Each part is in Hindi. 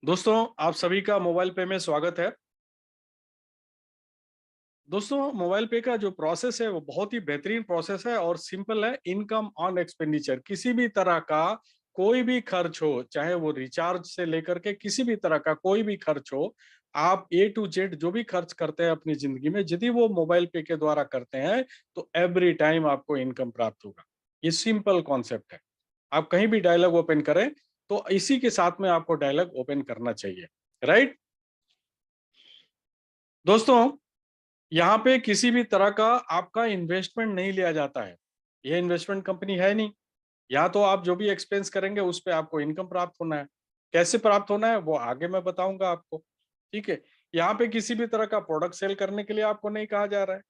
दोस्तों, आप सभी का मोबाइल पे में स्वागत है। दोस्तों, मोबाइल पे का जो प्रोसेस है वो बहुत ही बेहतरीन प्रोसेस है और सिंपल है। इनकम ऑन एक्सपेंडिचर, किसी भी तरह का कोई भी खर्च हो, चाहे वो रिचार्ज से लेकर के किसी भी तरह का कोई भी खर्च हो, आप ए टू जेड जो भी खर्च करते हैं अपनी जिंदगी में, यदि वो मोबाइल पे के द्वारा करते हैं तो एवरी टाइम आपको इनकम प्राप्त होगा। ये सिंपल कॉन्सेप्ट है। आप कहीं भी डायलॉग ओपन करें तो इसी के साथ में आपको डायलॉग ओपन करना चाहिए। राइट दोस्तों, यहाँ पे किसी भी तरह का आपका इन्वेस्टमेंट नहीं लिया जाता है। ये इन्वेस्टमेंट कंपनी है नहीं। यहाँ तो आप जो भी एक्सपेंस करेंगे उस पे आपको इनकम प्राप्त होना है। कैसे प्राप्त होना है वो आगे मैं बताऊंगा आपको। ठीक है। यहाँ पे किसी भी तरह का प्रोडक्ट सेल करने के लिए आपको नहीं कहा जा रहा है।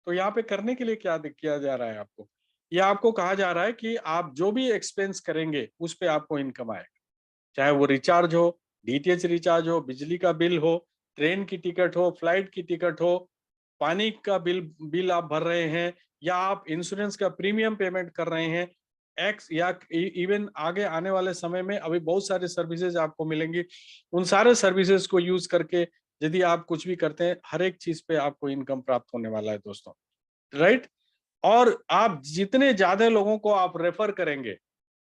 तो यहाँ पे करने के लिए क्या किया जा रहा है आपको? ये आपको कहा जा रहा है कि आप जो भी एक्सपेंस करेंगे उस पे आपको इनकम आएगा। चाहे वो रिचार्ज हो, डीटीएच रिचार्ज हो, बिजली का बिल हो, ट्रेन की टिकट हो, फ्लाइट की टिकट हो, पानी का बिल बिल आप भर रहे हैं, या आप इंश्योरेंस का प्रीमियम पेमेंट कर रहे हैं, एक्स या इवन आगे आने वाले समय में अभी बहुत सारे सर्विसेज आपको मिलेंगी। उन सारे सर्विसेज को यूज करके यदि आप कुछ भी करते हैं, हर एक चीज पे आपको इनकम प्राप्त होने वाला है दोस्तों। राइट। और आप जितने ज्यादा लोगों को आप रेफर करेंगे,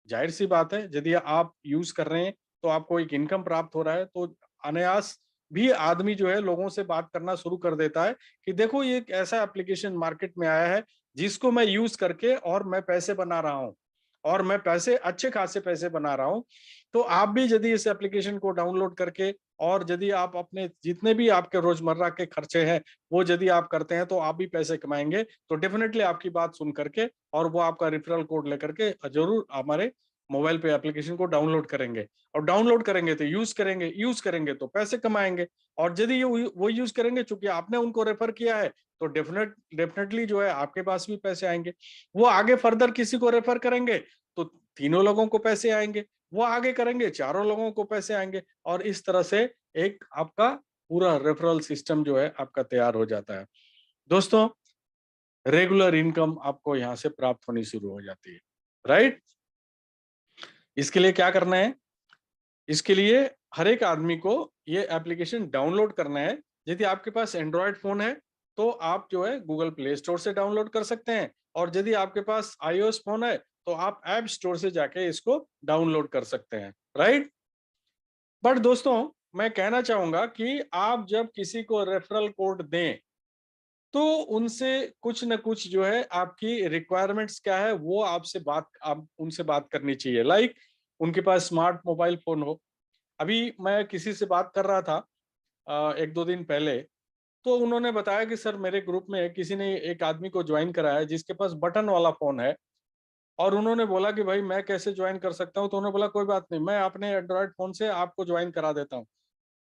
जाहिर सी बात है यदि आप यूज कर रहे हैं तो आपको एक इनकम प्राप्त हो रहा है, तो अनायास भी आदमी जो है लोगों से बात करना शुरू कर देता है कि देखो ये एक ऐसा एप्लीकेशन मार्केट में आया है जिसको मैं यूज करके और मैं पैसे बना रहा हूँ, और मैं पैसे अच्छे खासे पैसे बना रहा हूँ। तो आप भी यदि इस एप्लीकेशन को डाउनलोड करके और यदि आप अपने जितने भी आपके रोजमर्रा के खर्चे हैं वो यदि आप करते हैं तो आप भी पैसे कमाएंगे। तो डेफिनेटली आपकी बात सुन करके और वो आपका रेफरल कोड लेकर के जरूर हमारे मोबाइल पे एप्लीकेशन को डाउनलोड करेंगे। और डाउनलोड करेंगे तो यूज करेंगे तो पैसे कमाएंगे। और यदि ये वो यूज करेंगे, चूंकि आपने उनको रेफर किया है, तो डेफिनेटली जो है आपके पास भी पैसे आएंगे। वो आगे फर्दर किसी को रेफर करेंगे तो तीनों लोगों को पैसे आएंगे। वो आगे करेंगे, चारों लोगों को पैसे आएंगे। और इस तरह से एक आपका पूरा रेफरल सिस्टम जो है आपका तैयार हो जाता है। दोस्तों, रेगुलर इनकम आपको यहाँ से प्राप्त होनी शुरू हो जाती है। राइट। इसके लिए क्या करना है? इसके लिए हर एक आदमी को ये एप्लीकेशन डाउनलोड करना है। यदि आपके पास एंड्रॉयड फोन है तो आप जो है गूगल प्ले स्टोर से डाउनलोड कर सकते हैं, और यदि आपके पास आईओएस फोन है तो आप ऐप स्टोर से जाके इसको डाउनलोड कर सकते हैं। राइट। बट दोस्तों, मैं कहना चाहूंगा कि आप जब किसी को रेफरल कोड दें तो उनसे कुछ न कुछ जो है आपकी रिक्वायरमेंट्स क्या है वो आपसे बात आप उनसे बात करनी चाहिए। लाइक उनके पास स्मार्ट मोबाइल फोन हो। अभी मैं किसी से बात कर रहा था एक दो दिन पहले, तो उन्होंने बताया कि सर मेरे ग्रुप में किसी ने एक आदमी को ज्वाइन कराया है जिसके पास बटन वाला फोन है। और उन्होंने बोला कि भाई मैं कैसे ज्वाइन कर सकता हूँ, तो उन्होंने बोला कोई बात नहीं, मैं अपने एंड्रॉयड फोन से आपको ज्वाइन करा देता हूँ।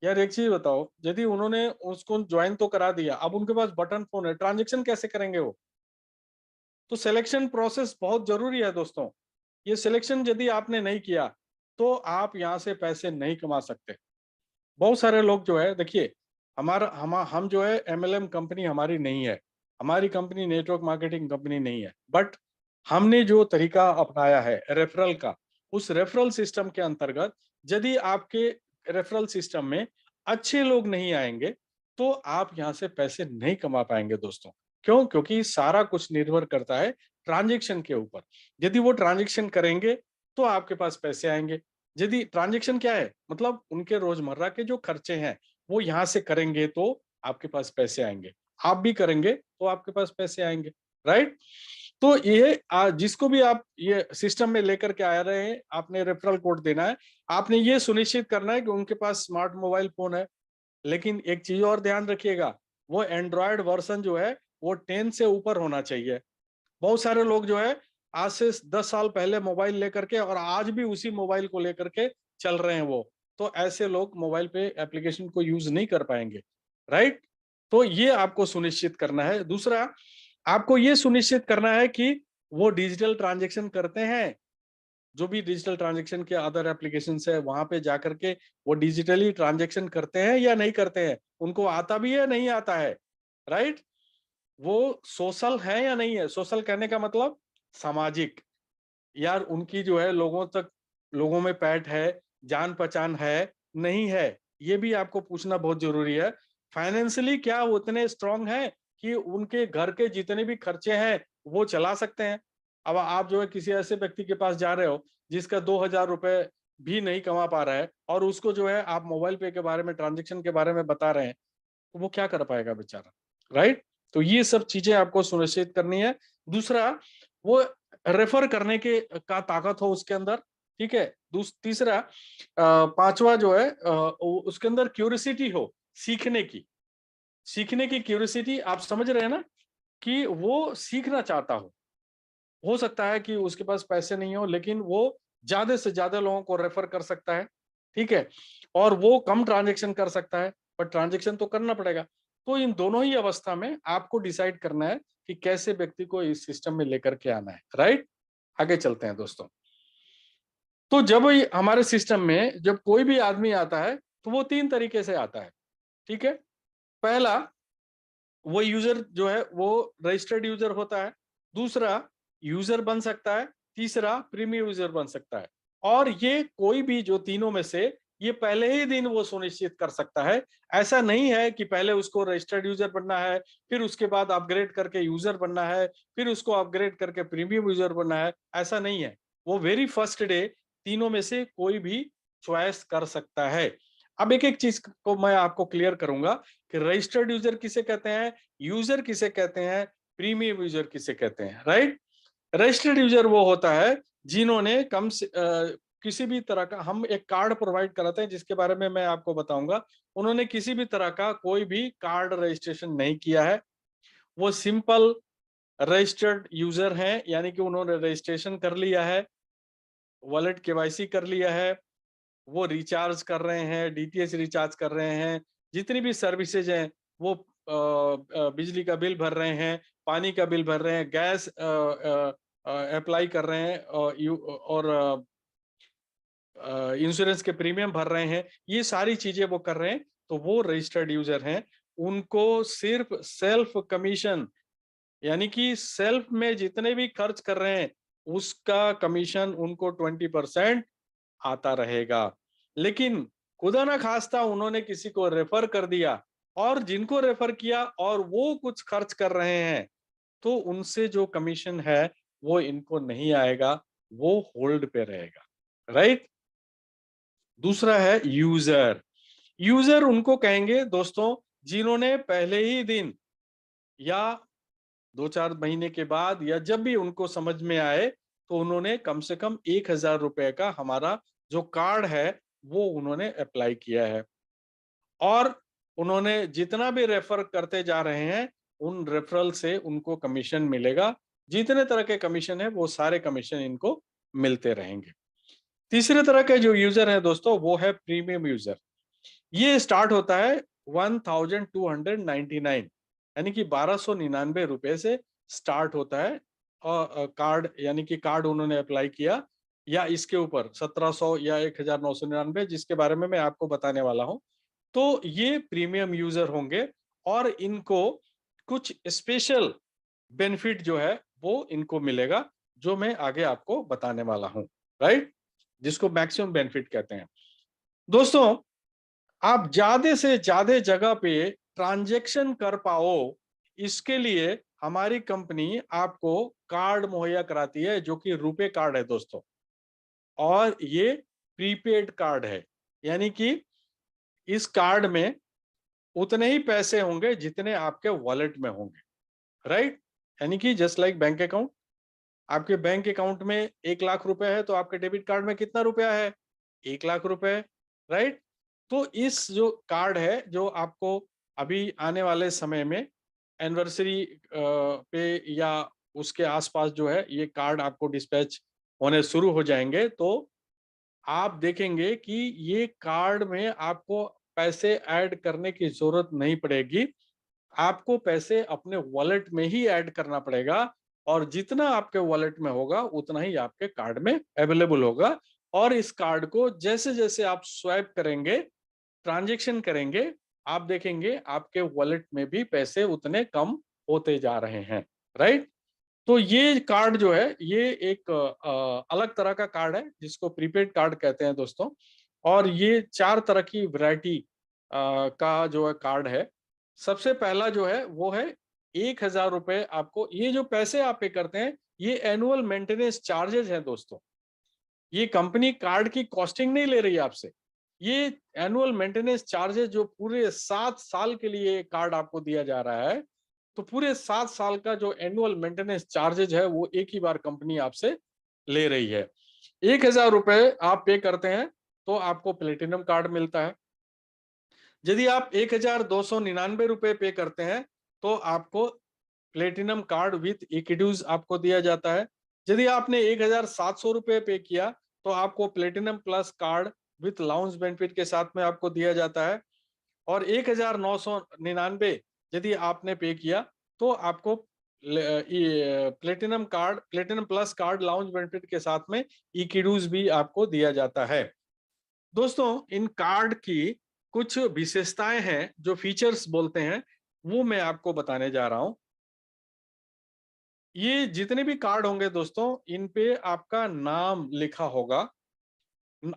यार एक चीज बताओ, यदि उन्होंने उसको ज्वाइन तो करा दिया, अब उनके पास बटन फोन है, ट्रांजेक्शन कैसे करेंगे वो? तो सिलेक्शन प्रोसेस बहुत जरूरी है दोस्तों। ये सिलेक्शन यदि आपने नहीं किया तो आप यहाँ से पैसे नहीं कमा सकते। बहुत सारे लोग जो है, देखिए, हमारा हम जो है एमएलएम कंपनी हमारी नहीं है। हमारी कंपनी नेटवर्क मार्केटिंग कंपनी नहीं है। बट हमने जो तरीका अपनाया है रेफरल का, उस रेफरल सिस्टम के अंतर्गत यदि आपके रेफरल सिस्टम में अच्छे लोग नहीं आएंगे तो आप यहाँ से पैसे नहीं कमा पाएंगे दोस्तों। क्यों? क्योंकि सारा कुछ निर्भर करता है ट्रांजेक्शन के ऊपर। यदि वो ट्रांजेक्शन करेंगे तो आपके पास पैसे आएंगे। यदि ट्रांजेक्शन क्या है, मतलब उनके रोजमर्रा के जो खर्चे हैं वो यहाँ से करेंगे तो आपके पास पैसे आएंगे। आप भी करेंगे तो आपके पास पैसे आएंगे। राइट। तो ये जिसको भी आप ये सिस्टम में लेकर के आ रहे हैं, आपने रेफरल कोड देना है। आपने ये सुनिश्चित करना है कि उनके पास स्मार्ट मोबाइल फोन है। लेकिन एक चीज और ध्यान रखिएगा, वो एंड्रॉयड वर्जन जो है वो 10 से ऊपर होना चाहिए। बहुत सारे लोग जो है आज से 10 साल पहले मोबाइल लेकर के और आज भी उसी मोबाइल को लेकर के चल रहे हैं वो। तो ऐसे लोग मोबाइल पे एप्लीकेशन को यूज नहीं कर पाएंगे। राइट। तो ये आपको सुनिश्चित करना है। दूसरा, आपको ये सुनिश्चित करना है कि वो डिजिटल ट्रांजेक्शन करते हैं। जो भी डिजिटल ट्रांजेक्शन के अदर एप्लीकेशन है वहां पे जाकर के वो डिजिटली ट्रांजेक्शन करते हैं या नहीं करते हैं, उनको आता भी है नहीं आता है। राइट। वो सोशल है या नहीं है। सोशल कहने का मतलब सामाजिक। यार उनकी जो है लोगों तक, लोगों में पैठ है, जान पहचान है, नहीं है, ये भी आपको पूछना बहुत जरूरी है। फाइनेंशियली क्या वो उतने स्ट्रांग हैं कि उनके घर के जितने भी खर्चे हैं वो चला सकते हैं? अब आप जो है किसी ऐसे व्यक्ति के पास जा रहे हो जिसका 2,000 रुपए भी नहीं कमा पा रहा है और उसको जो है आप मोबाइल पे के बारे में, ट्रांजेक्शन के बारे में बता रहे हैं, तो वो क्या कर पाएगा बेचारा, राइट? तो ये सब चीजें आपको सुनिश्चित करनी है। दूसरा, वो रेफर करने के का ताकत हो उसके अंदर, ठीक है। तीसरा, पांचवा जो है उसके अंदर क्यूरियोसिटी हो, सीखने की। सीखने की क्यूरियोसिटी, आप समझ रहे हैं ना, कि वो सीखना चाहता हो सकता है कि उसके पास पैसे नहीं हो लेकिन वो ज्यादा से ज्यादा लोगों को रेफर कर सकता है, ठीक है। और वो कम ट्रांजेक्शन कर सकता है, पर ट्रांजेक्शन तो करना पड़ेगा। तो इन दोनों ही अवस्था में आपको डिसाइड करना है कि कैसे व्यक्ति को इस सिस्टम में लेकर के आना है, राइट? आगे चलते हैं दोस्तों। तो जब हमारे सिस्टम में जब कोई भी आदमी आता है तो वो 3 तरीके से आता है, ठीक है। पहला, वो यूजर जो है वो रजिस्टर्ड यूजर होता है। दूसरा, यूजर बन सकता है। तीसरा, प्रीमियम यूजर बन सकता है। और ये कोई भी जो तीनों में से ये पहले ही दिन वो सुनिश्चित कर सकता है। ऐसा नहीं है कि पहले उसको रजिस्टर्ड यूजर बनना है, फिर उसके बाद अपग्रेड करके यूजर बनना है, फिर उसको अपग्रेड करके प्रीमियम यूजर बनना है। ऐसा नहीं है। वो वेरी फर्स्ट डे तीनों में से कोई भी चॉइस कर सकता है। अब एक एक चीज को मैं आपको क्लियर करूंगा कि रजिस्टर्ड यूजर किसे कहते हैं, यूजर किसे कहते हैं, प्रीमियम यूजर किसे कहते हैं, राइट? रजिस्टर्ड यूजर वो होता है जिन्होंने किसी भी तरह का, हम एक कार्ड प्रोवाइड कराते हैं जिसके बारे में मैं आपको बताऊंगा। उन्होंने किसी भी तरह का कोई भी कार्ड रजिस्ट्रेशन नहीं किया है, वो सिंपल रजिस्टर्ड यूजर हैं, यानी कि उन्होंने रजिस्ट्रेशन कर लिया है, वॉलेट केवाईसी कर लिया है, वो रिचार्ज कर रहे हैं, डीटीएच रिचार्ज कर रहे हैं, जितनी भी सर्विसेज हैं वो बिजली का बिल भर रहे हैं, पानी का बिल भर रहे हैं, गैस अप्लाई कर रहे हैं, और इंश्योरेंस के प्रीमियम भर रहे हैं, ये सारी चीजें वो कर रहे हैं, तो वो रजिस्टर्ड यूजर हैं। उनको सिर्फ सेल्फ कमीशन, यानी कि सेल्फ में जितने भी खर्च कर रहे हैं उसका कमीशन उनको 20% आता रहेगा। लेकिन खुदा ना खास्ता उन्होंने किसी को रेफर कर दिया और जिनको रेफर किया और वो कुछ खर्च कर रहे हैं, तो उनसे जो कमीशन है वो इनको नहीं आएगा, वो होल्ड पे रहेगा, राइट? दूसरा है यूजर। यूजर उनको कहेंगे दोस्तों जिन्होंने पहले ही दिन या 2-4 महीने के बाद या जब भी उनको समझ में आए तो उन्होंने कम से कम 1,000 रुपए का हमारा जो कार्ड है वो उन्होंने अप्लाई किया है। और उन्होंने जितना भी रेफर करते जा रहे हैं उन रेफरल से उनको कमीशन मिलेगा। जितने तरह के कमीशन है वो सारे कमीशन इनको मिलते रहेंगे। तीसरे तरह के जो यूजर है दोस्तों वो है प्रीमियम यूजर। ये स्टार्ट होता है 1299, यानी कि 1299 रुपए से स्टार्ट होता है। और कार्ड, यानी कि कार्ड उन्होंने अप्लाई किया, या इसके ऊपर 1700 या 1999 जिसके बारे में मैं आपको बताने वाला हूं। तो ये प्रीमियम यूजर होंगे और इनको कुछ स्पेशल बेनिफिट जो है वो इनको मिलेगा, जो मैं आगे आपको बताने वाला हूं, राइट? जिसको मैक्सिमम बेनिफिट कहते हैं। दोस्तों, आप ज्यादा से ज्यादा जगह पे ट्रांजैक्शन कर पाओ, इसके लिए हमारी कंपनी आपको कार्ड मुहैया कराती है जो कि रुपे कार्ड है दोस्तों। और ये प्रीपेड कार्ड है, यानी कि इस कार्ड में उतने ही पैसे होंगे जितने आपके वॉलेट में होंगे, राइट? यानी कि जस्ट लाइक बैंक अकाउंट, आपके बैंक अकाउंट में 1,00,000 रुपए है तो आपके डेबिट कार्ड में कितना रुपया है? 1,00,000 रुपए, राइट? तो इस जो कार्ड है जो आपको अभी आने वाले समय में एनिवर्सरी पे या उसके आसपास जो है ये कार्ड आपको डिस्पैच होने शुरू हो जाएंगे, तो आप देखेंगे कि ये कार्ड में आपको पैसे ऐड करने की जरूरत नहीं पड़ेगी। आपको पैसे अपने वॉलेट में ही ऐड करना पड़ेगा और जितना आपके वॉलेट में होगा उतना ही आपके कार्ड में अवेलेबल होगा। और इस कार्ड को जैसे जैसे आप स्वैप करेंगे, ट्रांजैक्शन करेंगे, आप देखेंगे आपके वॉलेट में भी पैसे उतने कम होते जा रहे हैं, राइट? तो ये कार्ड जो है ये एक अलग तरह का कार्ड है जिसको प्रीपेड कार्ड कहते हैं दोस्तों। और ये 4 तरह की वैरायटी का जो है कार्ड है। सबसे पहला जो है वो है 1,000 रुपए। आपको ये जो पैसे आप पे करते हैं, ये एनुअल मेंटेनेंस चार्जेस है दोस्तों। ये कंपनी कार्ड की कॉस्टिंग नहीं ले रही है आपसे। ये एनुअल मेंटेनेंस चार्जेस जो पूरे 7 साल के लिए कार्ड आपको दिया जा रहा है, तो पूरे 7 साल का जो एनुअल मेंटेनेंस चार्जेज है वो एक ही बार कंपनी आपसे ले रही है। 1,000 रुपए आप पे करते हैं तो आपको प्लेटिनम कार्ड मिलता है। यदि आप 1,299 रुपए पे करते हैं तो आपको प्लेटिनम कार्ड विथ इक्विटीज आपको दिया जाता है। यदि आपने 1,700 रुपए पे किया तो आपको platinum plus card with lounge benefit के साथ में आपको दिया जाता है। और 1,999 यदि आपने पे किया तो आपको platinum card, platinum plus card lounge benefit के साथ में इक्विटीज भी आपको दिया जाता है। दोस्तों, इन कार्ड की कुछ विशेषताएं हैं, जो फीचर्स बोलते हैं, वो मैं आपको बताने जा रहा हूं। ये जितने भी कार्ड होंगे दोस्तों, इन पे आपका नाम लिखा होगा।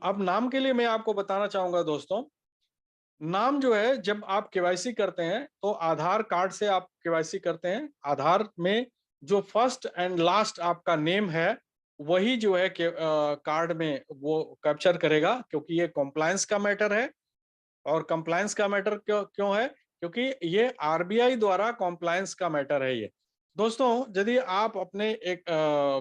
अब नाम के लिए मैं आपको बताना चाहूंगा दोस्तों, नाम जो है, जब आप केवाईसी करते हैं तो आधार कार्ड से आप केवाईसी करते हैं। आधार में जो फर्स्ट एंड लास्ट आपका नेम है वही जो है कार्ड में वो कैप्चर करेगा, क्योंकि ये कॉम्प्लायंस का मैटर है। और कंप्लायंस का मैटर क्यों क्यों है? क्योंकि ये आरबीआई द्वारा कॉम्प्लायंस का मैटर है ये। दोस्तों, यदि आप अपने एक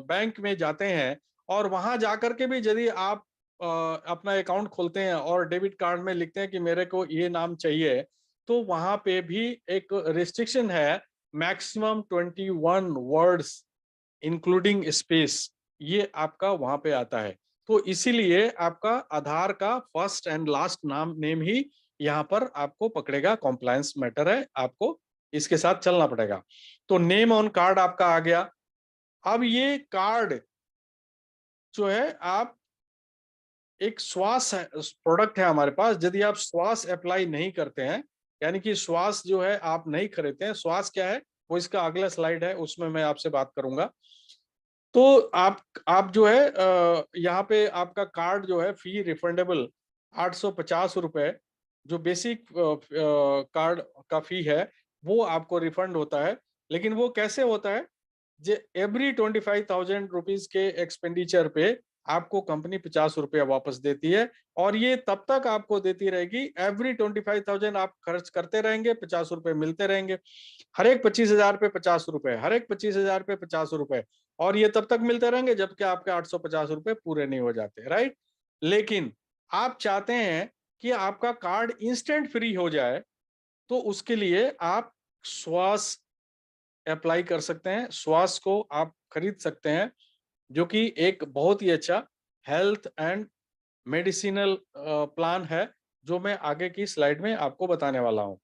बैंक में जाते हैं और वहां जाकर के भी यदि आप अपना अकाउंट खोलते हैं और डेबिट कार्ड में लिखते हैं कि मेरे को ये नाम चाहिए, तो वहां पे भी एक रिस्ट्रिक्शन है, मैक्सिमम 21 वर्ड्स इंक्लूडिंग स्पेस, ये आपका वहां पे आता है। तो इसीलिए आपका आधार का फर्स्ट एंड लास्ट नाम नेम ही यहाँ पर आपको पकड़ेगा, कॉम्प्लायंस मैटर है, आपको इसके साथ चलना पड़ेगा। तो नेम ऑन कार्ड आपका आ गया। अब ये कार्ड जो है, आप एक श्वास प्रोडक्ट है हमारे पास। यदि आप श्वास अप्लाई नहीं करते हैं, यानी कि श्वास जो है आप नहीं खरीदते हैं, श्वास क्या है वो इसका अगला स्लाइड है, उसमें मैं आपसे बात करूंगा। तो आप जो है यहाँ पे आपका कार्ड जो है फी रिफंडेबल 850 रुपए, जो बेसिक कार्ड का फी है वो आपको रिफंड होता है। लेकिन वो कैसे होता है? एवरी 25,000 रुपीज के एक्सपेंडिचर पे आपको कंपनी 50 रुपया वापस देती है। और ये तब तक आपको देती रहेगी, एवरी 25,000 आप खर्च करते रहेंगे, 50 रुपए मिलते रहेंगे। हर एक 25,000 पे 50 रुपए, हर एक 25,000 पे 50 रुपए। और ये तब तक मिलते रहेंगे जब तक आपके 850 रुपए पूरे नहीं हो जाते, राइट? लेकिन आप चाहते हैं कि आपका कार्ड इंस्टेंट फ्री हो जाए, तो उसके लिए आप श्वास अप्लाई कर सकते हैं। श्वास को आप खरीद सकते हैं, जो कि एक बहुत ही अच्छा हेल्थ एंड मेडिसिनल प्लान है, जो मैं आगे की स्लाइड में आपको बताने वाला हूं।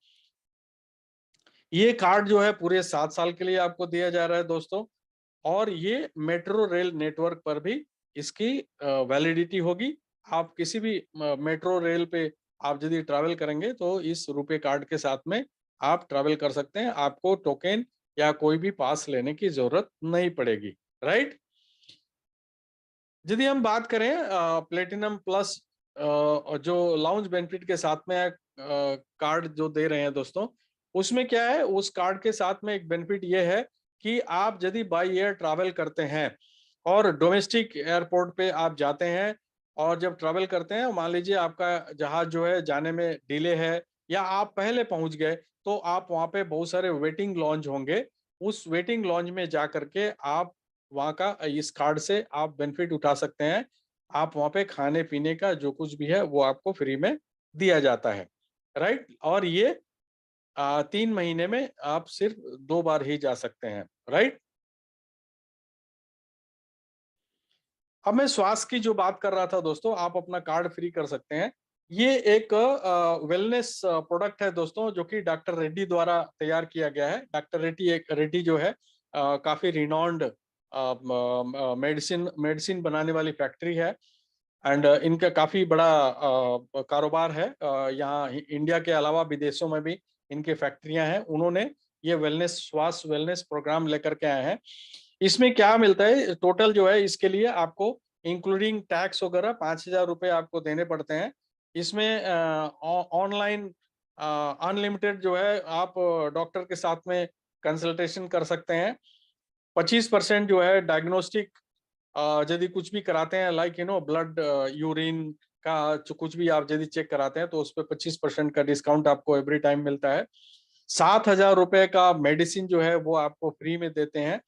ये कार्ड जो है पूरे 7 साल के लिए आपको दिया जा रहा है दोस्तों। और ये मेट्रो रेल नेटवर्क पर भी इसकी वैलिडिटी होगी। आप किसी भी मेट्रो रेल पे आप यदि ट्रैवल करेंगे तो इस रुपए कार्ड के साथ में आप ट्रैवल कर सकते हैं। आपको टोकन या कोई भी पास लेने की जरूरत नहीं पड़ेगी, राइट? यदि हम बात करें प्लेटिनम प्लस जो लाउंज बेनिफिट के साथ में कार्ड जो दे रहे हैं दोस्तों, उसमें क्या है? उस कार्ड के साथ में एक बेनिफिट ये है कि आप यदि बाई एयर ट्रैवल करते हैं और डोमेस्टिक एयरपोर्ट पे आप जाते हैं, और जब ट्रैवल करते हैं, मान लीजिए आपका जहाज जो है जाने में डिले है या आप पहले पहुंच गए, तो आप वहां पे बहुत सारे वेटिंग लॉन्ज होंगे। उस वेटिंग लॉन्ज में जा करके आप वहाँ का इस कार्ड से आप बेनिफिट उठा सकते हैं। आप वहाँ पे खाने पीने का जो कुछ भी है वो आपको फ्री में दिया जाता है, राइट? और ये 3 महीने में आप सिर्फ 2 बार ही जा सकते हैं, राइट? अब मैं स्वास्थ्य की जो बात कर रहा था दोस्तों, आप अपना कार्ड फ्री कर सकते हैं। ये एक वेलनेस प्रोडक्ट है दोस्तों, जो कि डॉक्टर रेड्डी द्वारा तैयार किया गया है। डॉक्टर रेड्डी जो है काफी रिनॉन्ड मेडिसिन मेडिसिन बनाने वाली फैक्ट्री है। एंड इनका काफी बड़ा कारोबार है। यहाँ इंडिया के अलावा विदेशों में भी इनके फैक्ट्रियां हैं। उन्होंने ये स्वास्थ्य वेलनेस प्रोग्राम लेकर के आए हैं। इसमें क्या मिलता है टोटल जो है, इसके लिए आपको इंक्लूडिंग टैक्स वगैरह 5,000 रुपए आपको देने पड़ते हैं। इसमें ऑनलाइन अनलिमिटेड जो है आप डॉक्टर के साथ में कंसल्टेशन कर सकते हैं। 25% जो है डायग्नोस्टिक, यदि कुछ भी कराते हैं लाइक ब्लड यूरिन का जो कुछ भी आप यदि चेक कराते हैं तो उस पर 25% का डिस्काउंट आपको एवरी टाइम मिलता है। 7,000 रुपए का मेडिसिन जो है वो आपको फ्री में देते हैं।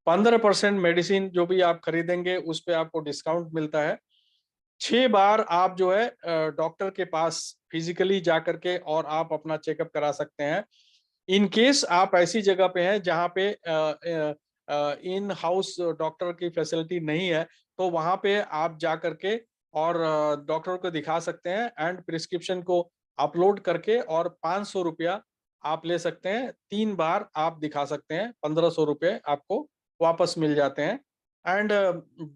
15% मेडिसिन जो भी आप खरीदेंगे उस पर आपको डिस्काउंट मिलता है। 6 बार आप जो है डॉक्टर के पास फिजिकली जा करके और आप अपना चेकअप करा सकते हैं। इन केस आप ऐसी जगह पे हैं जहाँ पे इन हाउस डॉक्टर की फैसिलिटी नहीं है, तो वहां पे आप जा करके और डॉक्टर को दिखा सकते हैं एंड प्रिस्क्रिप्शन को अपलोड करके और 500 रुपया आप ले सकते हैं। 3 बार आप दिखा सकते हैं, 1500 रुपये आपको वापस मिल जाते हैं। एंड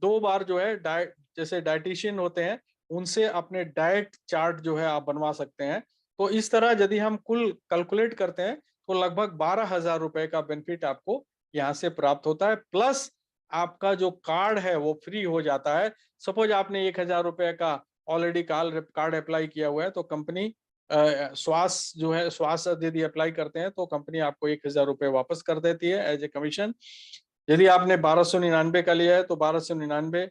2 बार जो है डाइट, जैसे डाइटिशियन होते हैं उनसे अपने डाइट चार्ट जो है आप बनवा सकते हैं। तो इस तरह यदि हम कुल कैलकुलेट करते हैं तो लगभग 12,000 रुपए का बेनिफिट आपको यहाँ से प्राप्त होता है। प्लस आपका जो कार्ड है वो फ्री हो जाता है। सपोज आपने 1,000 रुपए का ऑलरेडी कार्ड अप्लाई किया हुआ है तो कंपनी स्वास्थ्य जो है, स्वास्थ्य यदि अप्लाई करते हैं तो कंपनी आपको 1,000 रुपए वापस कर देती है एज ए कमीशन। यदि आपने 1299 का लिया है तो 1299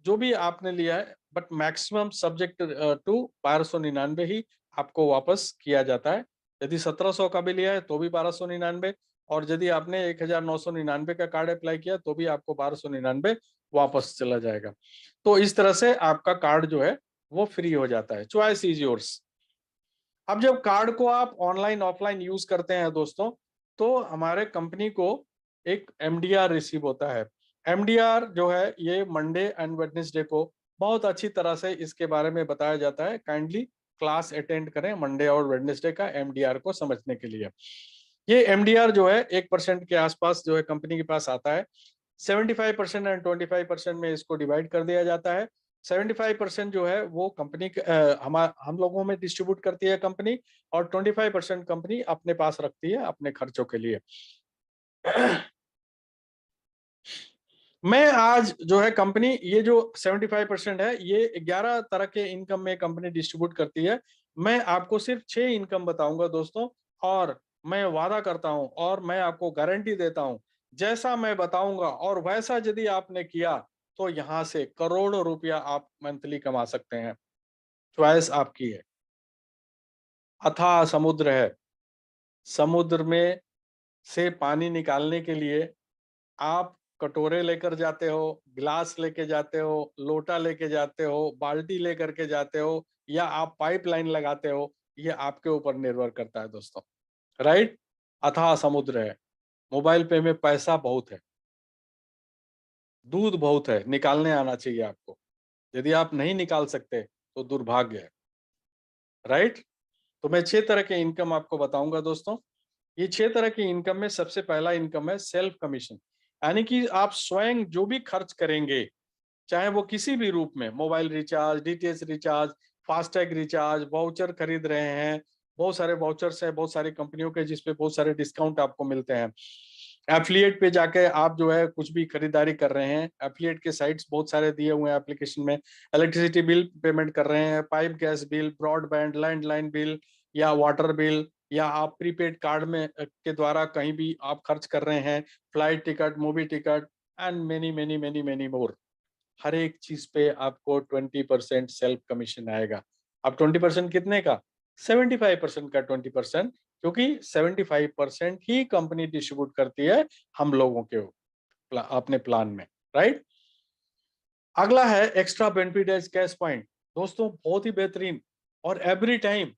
जो भी आपने लिया है, बट मैक्सिमम सब्जेक्ट टू 1299 ही आपको वापस किया जाता है। यदि 1700 का भी लिया है तो भी 1299, और यदि आपने 1999 का कार्ड अप्लाई किया तो भी आपको 1299 वापस चला जाएगा। तो इस तरह से आपका कार्ड जो है वो फ्री हो जाता है। Choice is yours. अब जब कार्ड को आप ऑनलाइन ऑफलाइन यूज करते हैं दोस्तों, तो हमारे कंपनी को एक एमडीआर रिसीव होता है। एमडीआर जो है ये मंडे एंड वेडनेसडे को बहुत अच्छी तरह से इसके बारे में बताया जाता है। काइंडली क्लास अटेंड करें मंडे और वेडनेसडे का एमडीआर को समझने के लिए। ये एमडीआर जो है 1% के आसपास जो है कंपनी के पास आता है। 75% एंड 25% में इसको डिवाइड कर दिया जाता है। 75% जो है वो कंपनी हम लोगों में डिस्ट्रीब्यूट करती है कंपनी, और 25% कंपनी अपने पास रखती है अपने खर्चों के लिए। मैं आज जो है कंपनी, ये जो 75% है ये 11 तरह के इनकम में कंपनी डिस्ट्रीब्यूट करती है। मैं आपको सिर्फ 6 इनकम बताऊंगा दोस्तों, और मैं वादा करता हूं और मैं आपको गारंटी देता हूं, जैसा मैं बताऊंगा और वैसा यदि आपने किया तो यहां से करोड़ों रुपया आप मंथली कमा सकते हैं। चॉइस आपकी है। अथाह समुद्र है। समुद्र में से पानी निकालने के लिए आप कटोरे लेकर जाते हो, गिलास लेके जाते हो, लोटा लेके जाते हो, बाल्टी लेकर के जाते हो, या आप पाइपलाइन लगाते हो, ये आपके ऊपर निर्भर करता है दोस्तों। राइट? अथाह समुद्र है। मोबाइल पे में पैसा बहुत है, दूध बहुत है, निकालने आना चाहिए आपको। यदि आप नहीं निकाल सकते तो दुर्भाग्य है। राइट? तो मैं 6 तरह के इनकम आपको बताऊंगा दोस्तों। ये 6 तरह की इनकम में सबसे पहला इनकम है सेल्फ कमीशन, यानी कि आप स्वयं जो भी खर्च करेंगे, चाहे वो किसी भी रूप में, mobile recharge, DTH recharge, FASTag recharge, voucher खरीद रहे हैं, बहुत सारे वाउचर्स है बहुत सारी कंपनियों के जिसपे बहुत सारे डिस्काउंट आपको मिलते हैं। एफिलिएट पे जाके आप जो है कुछ भी खरीदारी कर रहे हैं, एफिलिएट के साइट्स बहुत सारे दिए हुए हैं एप्लीकेशन में। इलेक्ट्रिसिटी बिल पेमेंट कर रहे हैं, pipe gas bill, broadband, landline bill, या वाटर बिल, या आप प्रीपेड कार्ड में के द्वारा कहीं भी आप खर्च कर रहे हैं, flight ticket, movie ticket, and many many many many more. हर एक चीज पे आपको 20% सेल्फ कमीशन आएगा। अब 20% कितने का? 75% का 20%, क्योंकि 75% ही कंपनी डिस्ट्रीब्यूट करती है हम लोगों के अपने प्लान में। राइट? अगला है extra benefit as cash point. दोस्तों बहुत ही बेहतरीन, और एवरी टाइम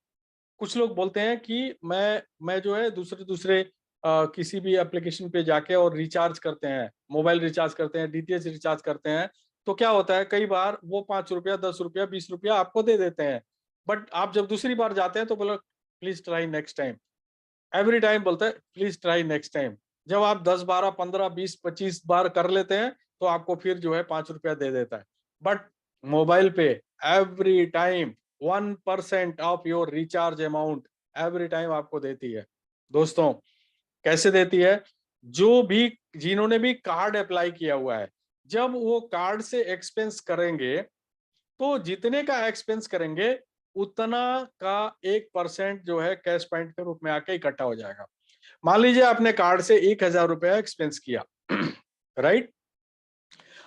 कुछ लोग बोलते हैं कि मैं जो है दूसरे दूसरे किसी भी एप्लीकेशन पे जाके और रिचार्ज करते हैं, मोबाइल रिचार्ज करते हैं, डीटीएच रिचार्ज करते हैं, तो क्या होता है कई बार वो 5 रुपया, 10 रुपया, 20 रुपया आपको दे देते हैं। बट आप जब दूसरी बार जाते हैं तो बोलो please try next time. Every time बोलते हैं प्लीज ट्राई नेक्स्ट टाइम। जब आप 10, 12, 15, 20, 25 बार कर लेते हैं तो आपको फिर जो है 5 रुपया दे देता है। बट मोबाइल पे every time 1% of your recharge amount every time आपको देती है। दोस्तों कैसे देती है? जो भी, जिन्होंने भी कार्ड अप्लाई किया हुआ है, जब वो कार्ड से एक्सपेंस करेंगे तो जितने का एक्सपेंस करेंगे उतना का 1% जो है कैश पॉइंट के रूप में आके इकट्ठा हो जाएगा। मान लीजिए आपने कार्ड से 1,000 रुपया एक्सपेंस किया राइट।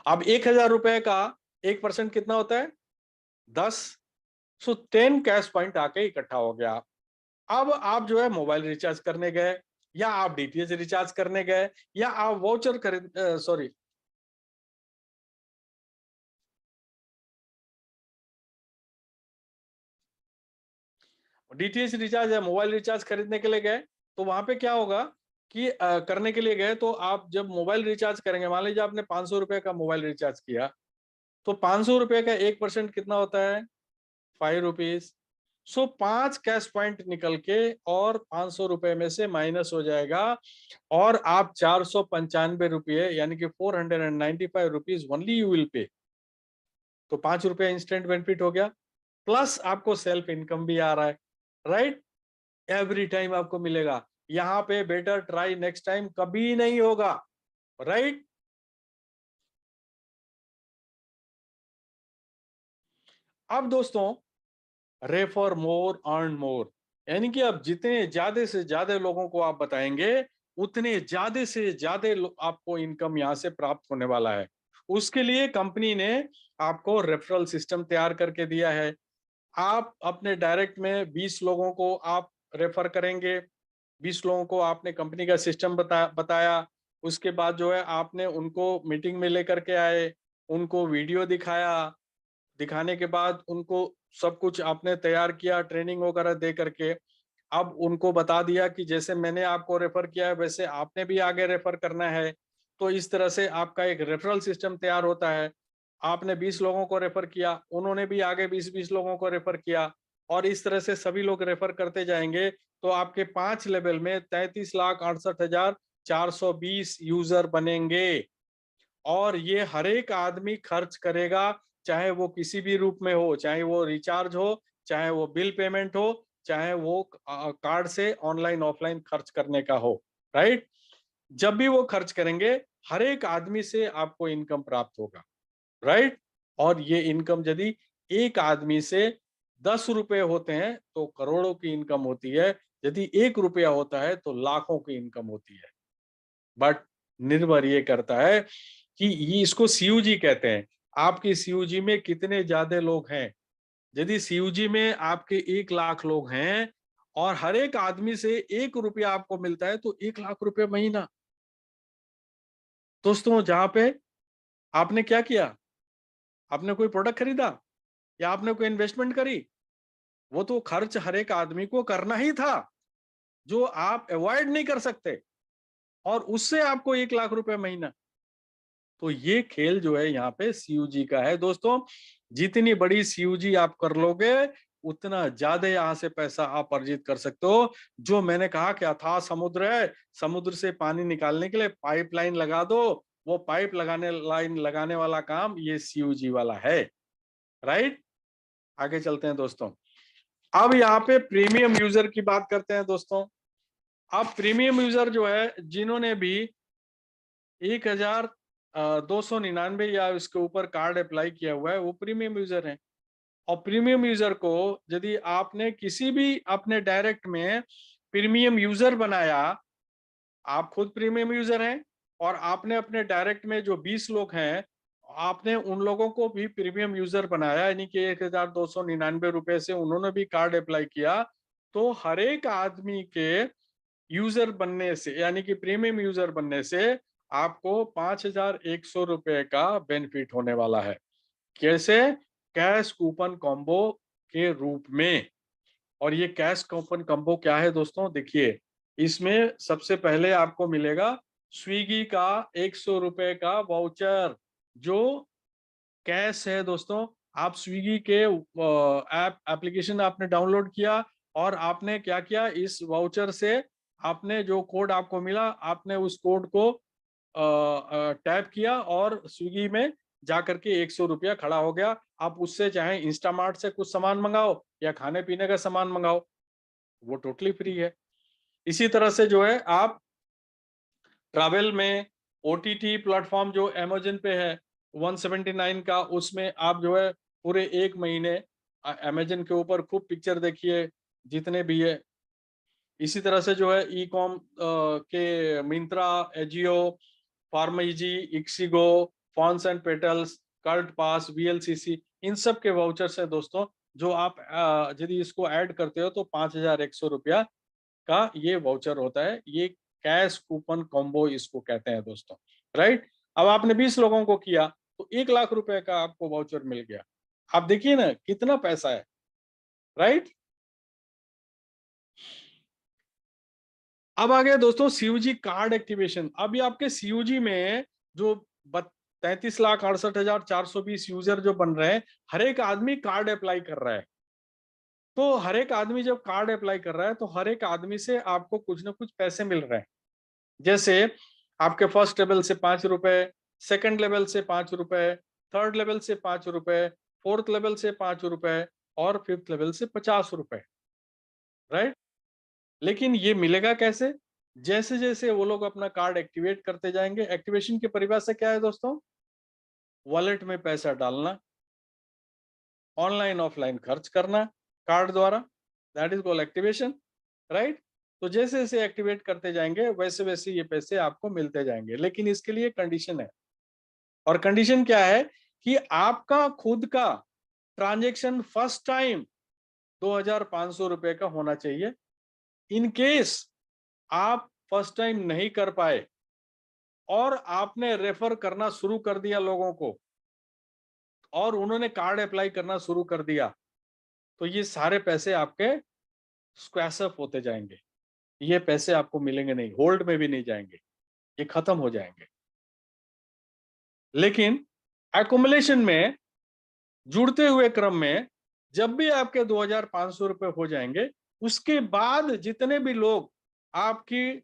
अब 1,000 रुपए का 1% कितना होता है? 10। सो 10 कैश पॉइंट आके इकट्ठा हो गया। अब आप जो है मोबाइल रिचार्ज करने गए, या आप डीटीएच रिचार्ज करने गए, या आप वाउचर खरीद सॉरी डीटीएच रिचार्ज या मोबाइल रिचार्ज खरीदने के लिए गए, तो वहां पे क्या होगा कि करने के लिए गए तो आप जब मोबाइल रिचार्ज करेंगे, मान लीजिए आपने 500 रुपए का मोबाइल रिचार्ज किया, तो 500 रुपए का 1% कितना होता है? 5 रुपीज। सो 5 कैश पॉइंट निकल के और 500 रुपए में से माइनस हो जाएगा, और आप 495 रुपये यानी कि 495 rupees only you will pay. तो 5 रुपये इंस्टेंट बेनिफिट हो गया, प्लस आपको सेल्फ इनकम भी आ रहा है, राइट। एवरी टाइम आपको मिलेगा। यहाँ पे बेटर ट्राई नेक्स्ट टाइम कभी नहीं होगा, राइट। अब दोस्तों, रेफर मोर अर्न मोर, यानी कि अब जितने ज्यादा से ज्यादा लोगों को आप बताएंगे, उतने ज्यादा से ज्यादा आपको इनकम यहाँ से प्राप्त होने वाला है। उसके लिए कंपनी ने आपको रेफरल सिस्टम तैयार करके दिया है। आप अपने डायरेक्ट में 20 लोगों को आप रेफर करेंगे। 20 लोगों को आपने कंपनी का सिस्टम बताया। उसके बाद जो है आपने उनको मीटिंग में लेकर के आए, उनको वीडियो दिखाया, दिखाने के बाद उनको सब कुछ आपने तैयार किया ट्रेनिंग वगैरह दे करके। अब उनको बता दिया कि जैसे मैंने आपको रेफर किया है वैसे आपने भी आगे रेफर करना है। तो इस तरह से आपका एक रेफरल सिस्टम तैयार होता है। आपने 20 लोगों को रेफर किया, उन्होंने भी आगे 20-20 लोगों को रेफर किया, और इस तरह से सभी लोग रेफर करते जाएंगे। तो आपके 5 लेवल में 33,68,420 यूजर बनेंगे, और ये हर एक आदमी खर्च करेगा, चाहे वो किसी भी रूप में हो, चाहे वो रिचार्ज हो, चाहे वो बिल पेमेंट हो, चाहे वो कार्ड से ऑनलाइन ऑफलाइन खर्च करने का हो, राइट। जब भी वो खर्च करेंगे, हर एक आदमी से आपको इनकम प्राप्त होगा, राइट। और ये इनकम यदि एक आदमी से 10 रुपए होते हैं तो करोड़ों की इनकम होती है, यदि 1 रुपया होता है तो लाखों की इनकम होती है। बट निर्भर ये करता है कि ये इसको सीयूजी कहते हैं। आपके सीयूजी में कितने ज्यादा लोग हैं। यदि सीयूजी में आपके 1 लाख लोग हैं और हर एक आदमी से 1 रुपया आपको मिलता है, तो 1 लाख रुपए महीना। दोस्तों, जहां पे आपने क्या किया, आपने कोई प्रोडक्ट खरीदा या आपने कोई इन्वेस्टमेंट करी, वो तो खर्च हर एक आदमी को करना ही था, जो आप अवॉइड नहीं कर सकते, और उससे आपको 1 लाख रुपए महीना। तो ये खेल जो है यहाँ पे सीयूजी का है दोस्तों। जितनी बड़ी सीयूजी आप कर लोगे, उतना ज्यादा यहाँ से पैसा आप अर्जित कर सकते हो। जो मैंने कहा कि अथाह समुद्र है, समुद्र से पानी निकालने के लिए पाइपलाइन लगा दो, वो पाइप लगाने लाइन लगाने वाला काम ये सीयूजी वाला है, राइट। आगे चलते हैं दोस्तों। अब यहाँ पे प्रीमियम यूजर की बात करते हैं दोस्तों। अब प्रीमियम यूजर जो है, जिन्होंने भी 1,299 या उसके ऊपर कार्ड अप्लाई किया हुआ है, वो प्रीमियम यूजर है। और प्रीमियम यूजर को यदि आपने किसी भी अपने डायरेक्ट में प्रीमियम यूजर बनाया, आप खुद प्रीमियम यूजर हैं, और आपने अपने डायरेक्ट में जो 20 लोग हैं, आपने उन लोगों को भी प्रीमियम यूजर बनाया, यानी कि 1,299 रुपए से उन्होंने भी कार्ड अप्लाई किया, तो हर एक आदमी के यूजर बनने से, यानी कि प्रीमियम यूजर बनने से आपको 5,100 रुपए का बेनिफिट होने वाला है। कैसे? कैश कूपन कॉम्बो के रूप में। और ये कैश कूपन कॉम्बो क्या है दोस्तों? देखिए, इसमें सबसे पहले आपको मिलेगा स्विगी का 100 रुपए का वाउचर, जो कैश है दोस्तों। आप स्विगी के ऐप एप्लीकेशन आपने डाउनलोड किया, और आपने क्या किया, इस वाउचर से आपने जो कोड आपको मिला, आपने उस कोड को टैप किया, और स्विगी में जाकर के 100 रुपया खड़ा हो गया। आप उससे चाहे इंस्टामार्ट से कुछ सामान मंगाओ या खाने पीने का सामान मंगाओ, वो टोटली फ्री है। इसी तरह से जो है, आप ट्रैवल में ओटीटी प्लेटफॉर्म जो अमेजन पे है 179 का, उसमें आप जो है पूरे 1 महीने अमेजन के ऊपर खूब पिक्चर देखिए जितने भी है। इसी तरह से जो है ई कॉम के Myntra, Ajio, PharmEasy, Ixigo, Ferns and Petals, Cult Pass, VLCC, इन सब के वाउचर्स है दोस्तों, जो आप यदि इसको ऐड करते हो तो 5,100 रुपया का ये वाउचर होता है। ये कैश कूपन कॉम्बो इसको कहते हैं दोस्तों, राइट। अब आपने 20 लोगों को किया तो 1,00,000 रुपए का आपको वाउचर मिल गया। आप देखिए ना कितना पैसा है, राइट। अब आ गया दोस्तों सीयूजी कार्ड एक्टिवेशन। अभी आपके सीयूजी में जो 33,68,420 यूजर जो बन रहे हैं, हर एक आदमी कार्ड अप्लाई कर रहा है। तो हर एक आदमी जब कार्ड अप्लाई कर रहा है तो हर एक आदमी से आपको कुछ ना कुछ पैसे मिल रहे हैं। जैसे आपके फर्स्ट लेवल से 5 रुपए, सेकंड लेवल से 5 रुपए, थर्ड लेवल से 5 रुपए, फोर्थ लेवल से 5 रुपए और फिफ्थ लेवल से 50 रुपए, राइट। लेकिन ये मिलेगा कैसे? जैसे जैसे वो लोग अपना कार्ड एक्टिवेट करते जाएंगे। एक्टिवेशन की परिभाषा क्या है दोस्तों? वॉलेट में पैसा डालना, ऑनलाइन ऑफलाइन खर्च करना कार्ड द्वारा, that is called activation, right. तो जैसे जैसे एक्टिवेट करते जाएंगे वैसे वैसे ये पैसे आपको मिलते जाएंगे, लेकिन इसके लिए कंडीशन है। और कंडीशन क्या है कि आपका खुद का ट्रांजेक्शन फर्स्ट टाइम 2,500 रुपए का होना चाहिए। इन केस आप फर्स्ट टाइम नहीं कर पाए और आपने रेफर करना शुरू कर दिया लोगों को और उन्होंने कार्ड अप्लाई करना शुरू कर दिया, तो ये सारे पैसे आपके स्क्वैश अप होते जाएंगे। ये पैसे आपको मिलेंगे नहीं, होल्ड में भी नहीं जाएंगे, ये खत्म हो जाएंगे। लेकिन एकुमुलेशन में, जुड़ते हुए क्रम में, जब भी आपके 2,500 रुपए हो जाएंगे, उसके बाद जितने भी लोग आपकी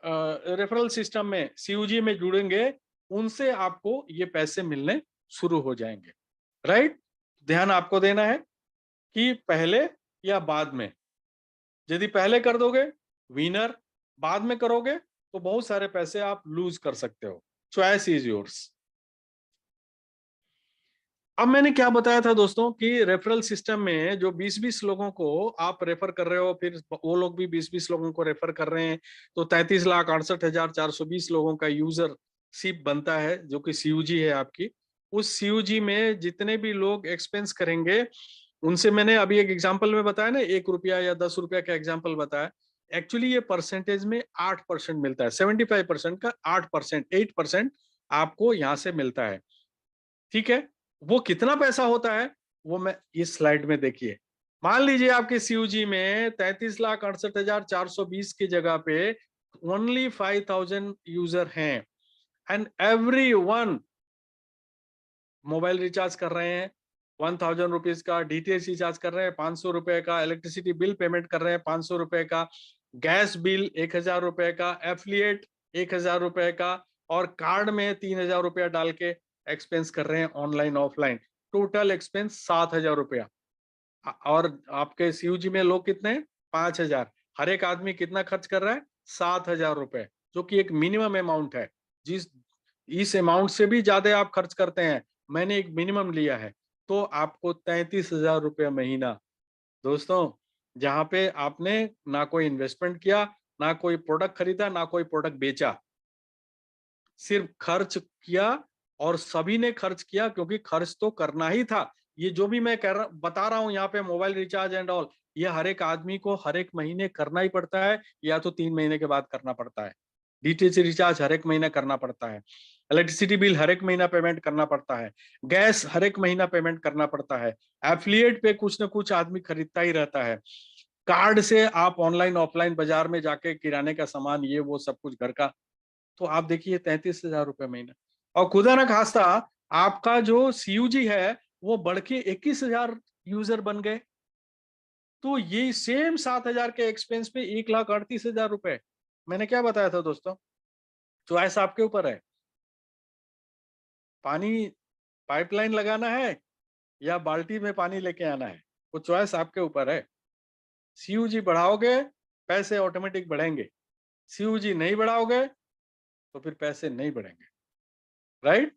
रेफरल सिस्टम में सीयूजी में जुड़ेंगे, उनसे आपको ये पैसे मिलने शुरू हो जाएंगे, राइट। ध्यान आपको देना है कि पहले या बाद में। यदि पहले कर दोगे विनर, बाद में करोगे तो बहुत सारे पैसे आप लूज कर सकते हो। Choice is yours. अब मैंने क्या बताया था दोस्तों कि रेफरल सिस्टम में जो 20-20 लोगों को आप रेफर कर रहे हो, फिर वो लोग भी 20-20 लोगों को रेफर कर रहे हैं, तो 33,68,420 लोगों का यूजरशिप बनता है, जो कि सीयूजी है आपकी। उस सीयूजी में जितने भी लोग एक्सपेंस करेंगे, उनसे मैंने अभी एक एग्जाम्पल में बताया ना, 1 रुपया या 10 रुपया का एग्जाम्पल बताया। एक्चुअली ये परसेंटेज में 8% मिलता है। 75% का 8%, 8% आपको यहाँ से मिलता है, ठीक है। वो कितना पैसा होता है वो मैं इस स्लाइड में देखिए। मान लीजिए आपके सीयूजी में 33,68,420 की जगह पे ओनली 5,000 यूजर हैं, and every one mobile recharge कर रहे हैं 1,000 रुपीज का, डीटीएच रिचार्ज कर रहे हैं 500 रुपए का, इलेक्ट्रिसिटी बिल पेमेंट कर रहे हैं 500 रुपए का, गैस बिल 1,000 रुपए का, एफिलिएट 1,000 रुपए का, और कार्ड में 3,000 रुपया डाल के एक्सपेंस कर रहे हैं ऑनलाइन ऑफलाइन। टोटल एक्सपेंस 7,000 रुपया। और आपके सीयूजी में लोग कितने हैं? 5,000। हर एक आदमी कितना खर्च कर रहा है? 7,000 रुपए, जो कि एक मिनिमम अमाउंट है। जिस इस अमाउंट से भी ज्यादा आप खर्च करते हैं, मैंने एक मिनिमम लिया है, तो आपको 33,000 रुपया महीना दोस्तों, जहां पे आपने ना कोई इन्वेस्टमेंट किया, ना कोई प्रोडक्ट खरीदा, ना कोई प्रोडक्ट बेचा, सिर्फ खर्च किया। और सभी ने खर्च किया क्योंकि खर्च तो करना ही था। ये जो भी मैं बता रहा हूं यहाँ पे, मोबाइल रिचार्ज एंड ऑल, ये हर एक आदमी को हर एक महीने करना ही पड़ता है, या तो 3 महीने के बाद करना पड़ता है। डीटीएच रिचार्ज हर एक महीना करना पड़ता है, इलेक्ट्रिसिटी बिल हर एक महीना पेमेंट करना पड़ता है, गैस हर एक महीना पेमेंट करना पड़ता है, एफिलिएट पे कुछ ना कुछ आदमी खरीदता ही रहता है, कार्ड से आप ऑनलाइन ऑफलाइन बाजार में जाके किराने का सामान, ये वो सब कुछ घर का। तो आप देखिए 33,000 रुपये महीना। और खुदा ना खास्ता आपका जो सीयूजी है वो बढ़ के 21,000 यूजर बन गए, तो ये सेम 7,000 के एक्सपेंस पे 1,38,000 रुपए। मैंने क्या बताया था दोस्तों? चॉइस आपके ऊपर है। पानी पाइपलाइन लगाना है या बाल्टी में पानी लेके आना है, वो चॉइस आपके ऊपर है। सीयूजी बढ़ाओगे, पैसे ऑटोमेटिक बढ़ेंगे। सीयूजी नहीं बढ़ाओगे तो फिर पैसे नहीं बढ़ेंगे, राइट।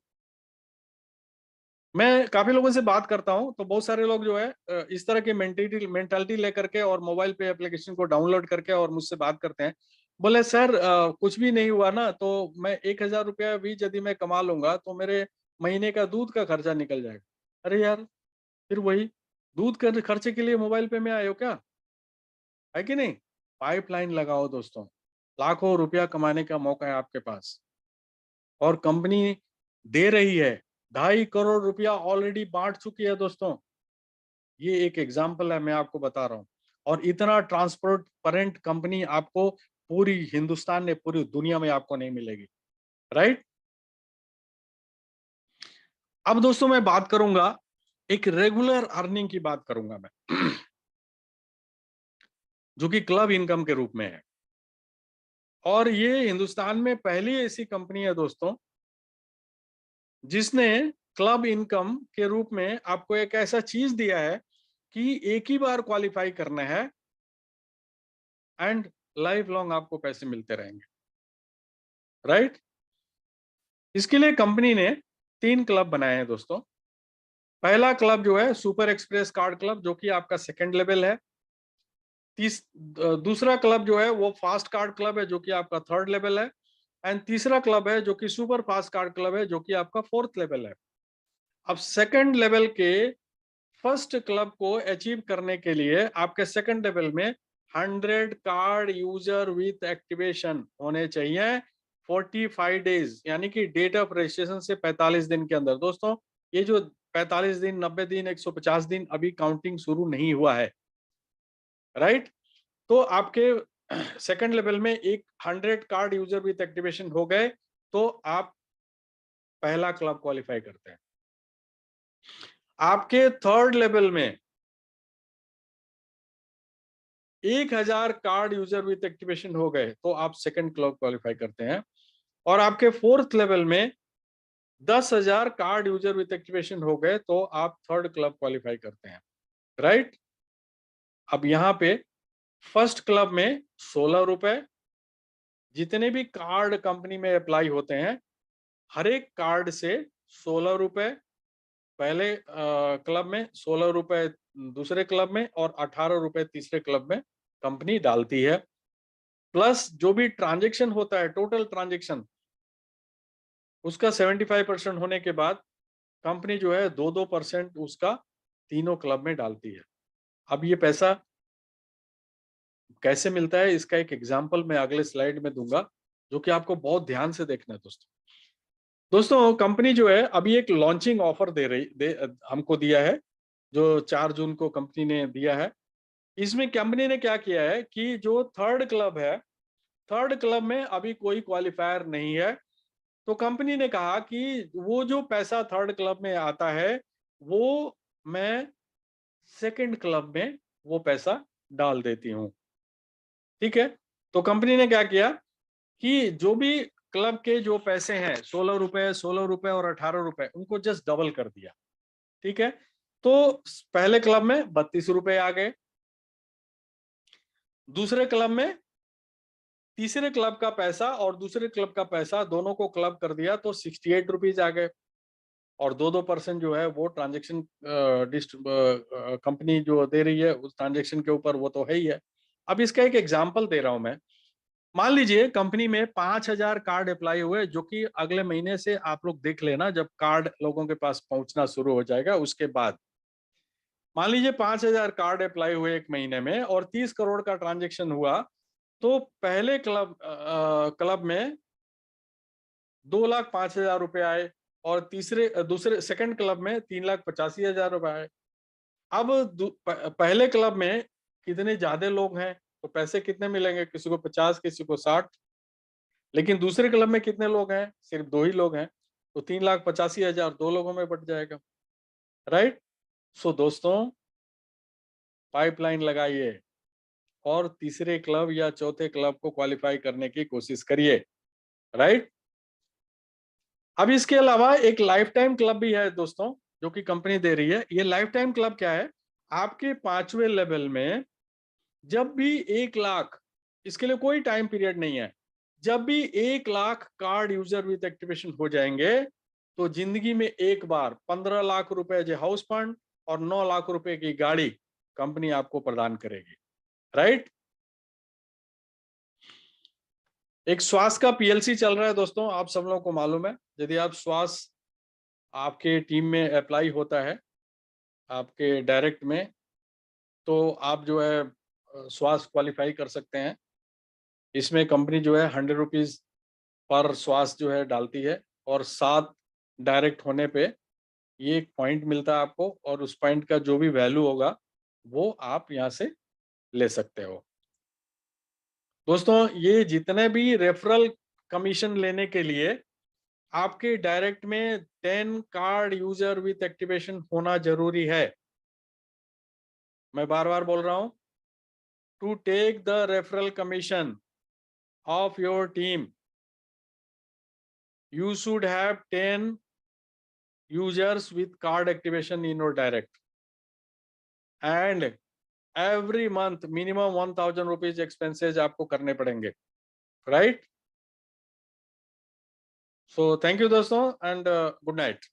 मैं काफी लोगों से बात करता हूं तो बहुत सारे लोग जो है इस तरह की मेंटालिटी लेकर के और मोबाइल पे एप्लीकेशन को डाउनलोड करके और मुझसे बात करते हैं। बोले सर कुछ भी नहीं हुआ ना तो मैं 1,000 रुपया भी यदि मैं कमा लूंगा तो मेरे महीने का दूध का खर्चा निकल जाएगा। अरे यार, फिर वही दूध के खर्चे के लिए मोबाइल पे में आए हो क्या? है कि नहीं? पाइपलाइन लगाओ दोस्तों, लाखों रुपया कमाने का मौका है आपके पास और कंपनी दे रही है। 2.5 करोड़ रुपया ऑलरेडी बांट चुकी है दोस्तों। ये एक एग्जाम्पल है, मैं आपको बता रहा हूँ। और इतना ट्रांसपेरेंट कंपनी आपको पूरी हिंदुस्तान में, पूरी दुनिया में आपको नहीं मिलेगी। राइट। अब दोस्तों मैं बात करूंगा, एक रेगुलर अर्निंग की बात करूंगा मैं जो कि क्लब इनकम के रूप में है। और ये हिंदुस्तान में पहली ऐसी कंपनी है दोस्तों जिसने क्लब इनकम के रूप में आपको एक ऐसा चीज दिया है कि एक ही बार क्वालिफाई करना है एंड लाइफ लॉन्ग आपको पैसे मिलते रहेंगे। राइट। इसके लिए कंपनी ने 3 क्लब बनाए हैं दोस्तों। पहला क्लब जो है सुपर एक्सप्रेस कार्ड क्लब, जो कि आपका सेकंड लेवल है। दूसरा क्लब जो है वो फास्ट कार्ड क्लब है, जो कि आपका थर्ड लेवल है। एंड तीसरा क्लब है जो कि सुपर फास्ट कार्ड क्लब है, जो कि आपका फोर्थ लेवल है। अब सेकंड लेवल के फर्स्ट क्लब को अचीव करने के लिए आपके सेकंड लेवल में 100 कार्ड यूजर विथ एक्टिवेशन होने चाहिए 45 डेज, यानी कि डेट ऑफ रजिस्ट्रेशन से 45 दिन के अंदर। दोस्तों ये जो 45 दिन, 90 दिन, 150 दिन, अभी काउंटिंग शुरू नहीं हुआ है। राइट। तो आपके सेकंड लेवल में एक 100 कार्ड यूजर विथ एक्टिवेशन हो गए तो आप पहला क्लब क्वालिफाई करते हैं। आपके थर्ड लेवल में 1,000 कार्ड यूजर विथ एक्टिवेशन हो गए तो आप सेकंड क्लब क्वालिफाई करते हैं। और आपके फोर्थ लेवल में 10,000 कार्ड यूजर विथ एक्टिवेशन हो गए तो आप थर्ड क्लब क्वालिफाई करते हैं। राइट। अब यहां पे फर्स्ट क्लब में 16 रुपए, जितने भी कार्ड कंपनी में अप्लाई होते हैं हर एक कार्ड से 16 रुपए पहले क्लब में, 16 रुपए दूसरे क्लब में और 18 रुपए तीसरे क्लब में कंपनी डालती है। प्लस जो भी ट्रांजेक्शन होता है, टोटल ट्रांजेक्शन, उसका 75% होने के बाद कंपनी जो है 2% उसका तीनों क्लब में डालती है। अब ये पैसा कैसे मिलता है इसका एक एग्जांपल मैं अगले स्लाइड में दूंगा, जो कि आपको बहुत ध्यान से देखना है दोस्तों। दोस्तों कंपनी जो है अभी एक लॉन्चिंग ऑफर हमको दिया है, जो 4 जून को कंपनी ने दिया है। इसमें कंपनी ने क्या किया है कि जो थर्ड क्लब है, थर्ड क्लब में अभी कोई क्वालिफायर नहीं है। तो कंपनी ने कहा कि वो जो पैसा थर्ड क्लब में आता है वो मैं सेकंड क्लब में वो पैसा डाल देती हूँ। ठीक है। तो कंपनी ने क्या किया कि जो भी क्लब के जो पैसे हैं 16 रुपए, 16 रुपए और 18 रुपए, उनको जस्ट डबल कर दिया। ठीक है। तो पहले क्लब में 32 रुपए आ गए, दूसरे क्लब में, तीसरे क्लब का पैसा और दूसरे क्लब का पैसा दोनों को क्लब कर दिया तो 68 रुपीज आ गए। और 2% जो है वो ट्रांजेक्शन कंपनी जो दे रही है उस ट्रांजेक्शन के ऊपर, वो तो है ही है। अब इसका एक एग्जांपल दे रहा हूं मैं। मान लीजिए कंपनी में 5,000 कार्ड अप्लाई हुए, जो कि अगले महीने से आप लोग देख लेना, जब कार्ड लोगों के पास पहुंचना शुरू हो जाएगा उसके बाद। मान लीजिए 5,000 कार्ड अप्लाई हुए एक महीने में और 30 करोड़ का ट्रांजेक्शन हुआ। तो पहले क्लब में 2,05,000 रुपए आए और दूसरे सेकंड क्लब में 3,85,000 रुपए आए। अब पहले क्लब में कितने ज्यादा लोग हैं तो पैसे कितने मिलेंगे, किसी को 50, किसी को 60। लेकिन दूसरे क्लब में कितने लोग हैं, सिर्फ 2 ही लोग हैं, तो 3,85,000 दो लोगों में बट जाएगा। राइट। सो दोस्तों पाइपलाइन लगाइए और तीसरे क्लब या चौथे क्लब को क्वालिफाई करने की कोशिश करिए। राइट। अब इसके अलावा एक लाइफ टाइम क्लब भी है दोस्तों, जो कि कंपनी दे रही है। ये लाइफ टाइम क्लब क्या है? आपके 5वें लेवल में जब भी 1 लाख, इसके लिए कोई टाइम पीरियड नहीं है, जब भी 1 lakh card user with activation हो जाएंगे तो जिंदगी में एक बार 15 लाख रुपए जो हाउस फंड और 9 लाख रुपए की गाड़ी कंपनी आपको प्रदान करेगी, राइट। एक श्वास का पीएलसी चल रहा है दोस्तों, आप सब लोगों को मालूम है। यदि आप श्वास आपके टीम में अप्लाई होता है आपके डायरेक्ट में, तो आप जो है श्वास क्वालिफाई कर सकते हैं। इसमें कंपनी जो है 100 रुपीज पर श्वास जो है डालती है, और 7 डायरेक्ट होने पे ये एक पॉइंट मिलता है आपको, और उस पॉइंट का जो भी वैल्यू होगा वो आप यहाँ से ले सकते हो। दोस्तों ये जितने भी रेफरल कमीशन लेने के लिए आपके डायरेक्ट में 10 कार्ड यूजर विथ एक्टिवेशन होना जरूरी है। मैं बार बार बोल रहा हूं, to take the referral commission of your team you should have 10 users with card activation in your direct, and every month minimum 1000 rupees expenses आपको करने पड़ेंगे, right? So thank you दोस्तों, and good night.